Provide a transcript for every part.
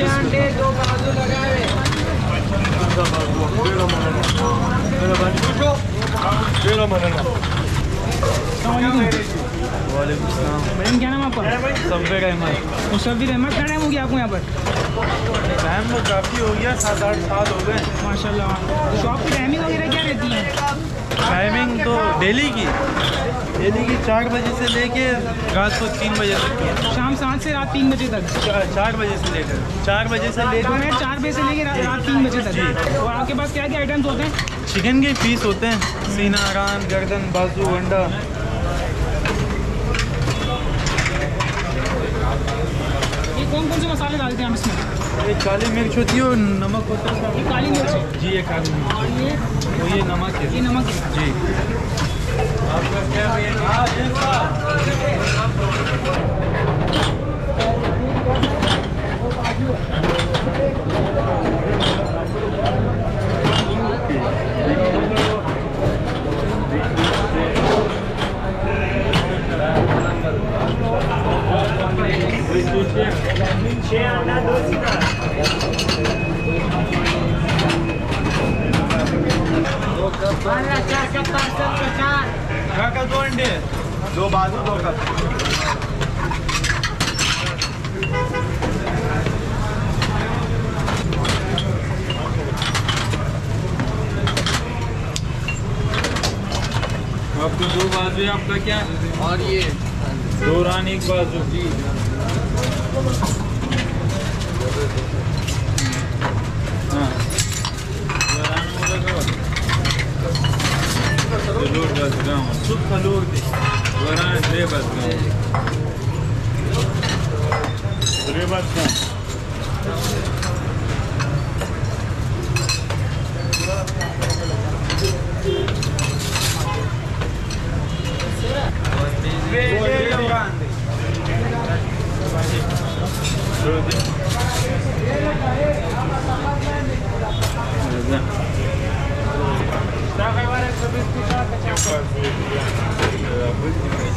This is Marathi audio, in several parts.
6 अंडे 2 बाजू लगाए। वालेकुम सलाम। मैडम क्या नाम आपका? सब्बीर अहमद। मुसव्विर अहमद। क्या टाइम हो गया आपको यहाँ पर? टाइम तो काफ़ी हो गया, 7-8 साल हो गए। माशाल्लाह। शॉप की टाइमिंग वगैरह क्या रहती है? टाइमिंग तो डेली की 4 बजे से लेके रात को 3 बजे तक की है। शाम 7 से रात 3 बजे तक। 4 बजे से लेकर 4 बजे से लेकर दोपहर 4 बजे से लेकर रात 3 बजे तक। और आपके पास क्या क्या आइटम्स होते हैं? चिकन के पीस होते हैं, सीना, रान, गर्दन, बाजू, अंडा। ये कौन कौन से मसाले डालते हैं हम इसमें? ये काली मिर्च होती है और नमक होता है। ये काली मिर्च है जी, ये काली मिर्च। और ये नमक है। ये नमक है। जी। आपका क्या का 2 अंडे, 2 बाजू, 2 कप। आपको 2 बाजू है, आपका क्या? और ये 2 रान 1 बाजू। जी। हाँ, Telur basgram, süt telur di. Varan dre basgram. Dre basgram.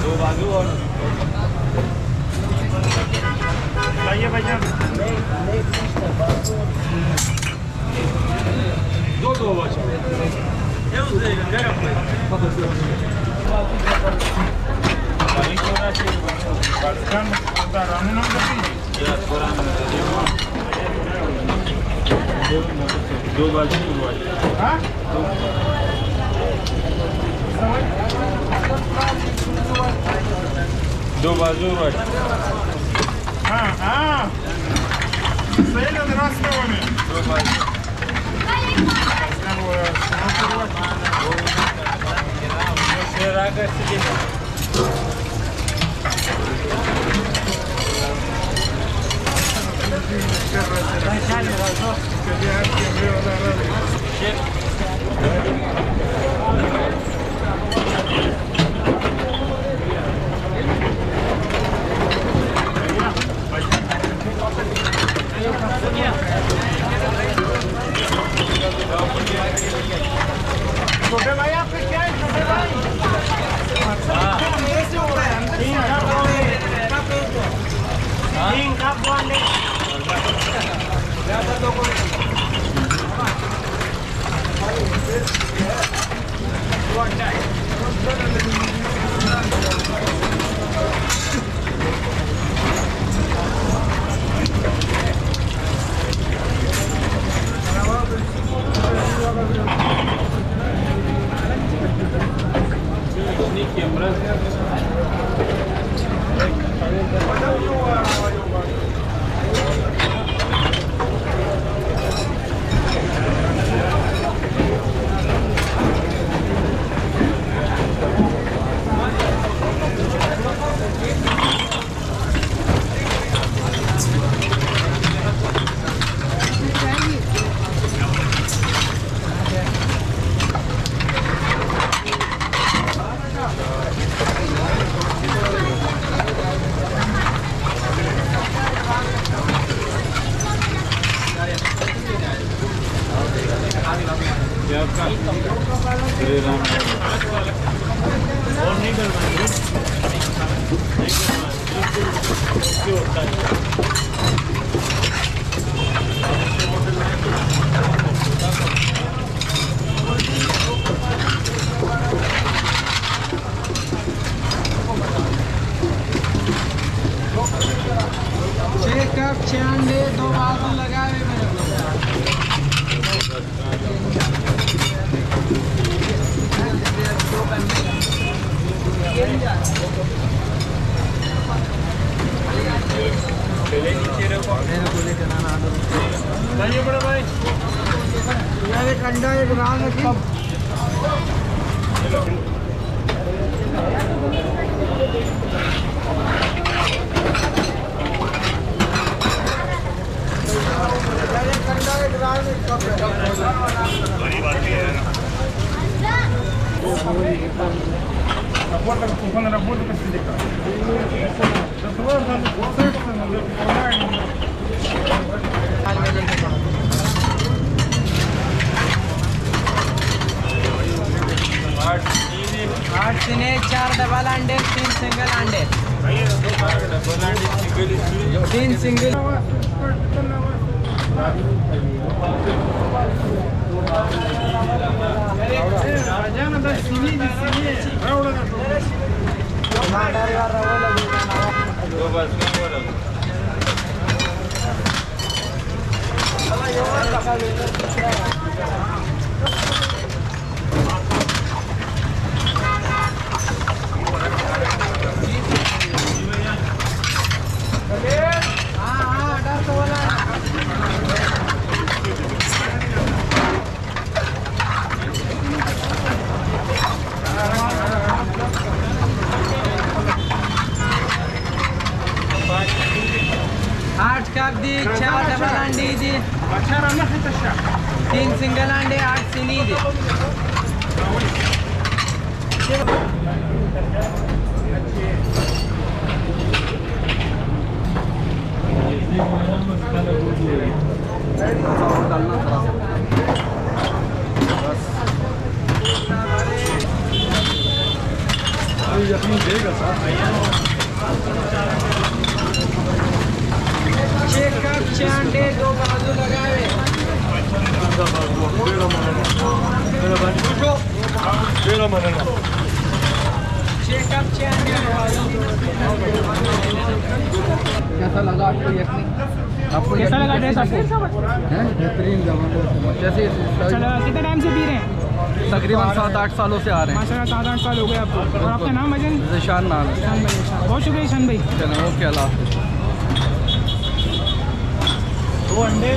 दो बाजू और लाइए भैया, 2 बाजू। ये उसे गरम है। पानी थोड़ा सी बर्तन रानी नाम करती है। या थोड़ा 2 बाजू। हाँ, 2 बाजू। हाँ हाँ, सही लग रहा है। 2 बाजू। छोटे भाई आपके क्या है? छोटे भाई और नहीं करना है। ठंडा एक राम आठ सिने 4 डबल अंडे 3 सिंगल अंडे 3 सिंगल आठ कप दी 4 डबल अंडी दी 3 सिंगल अंडे 8 सिनी दी छह कप 6 अंडे 2 बाजू लगावे 6 कप 6 अंडे कैसा लगा आपको यखनी आपको कैसा लगा टेस्ट आपको? बेहतरीन जैसे चलो कितने टाइम से पी रहे हैं? तकरीबन 7-8 सालों से आ रहे हैं माशाल्लाह 7-8 साल हो गए आपको। और आपका नाम अजन? ज़ीशान नाम है। ईशान भाई। बहुत शुक्रिया ईशान भाई। चलो ओके अल्लाह हाफ़िज़। 2 अंडे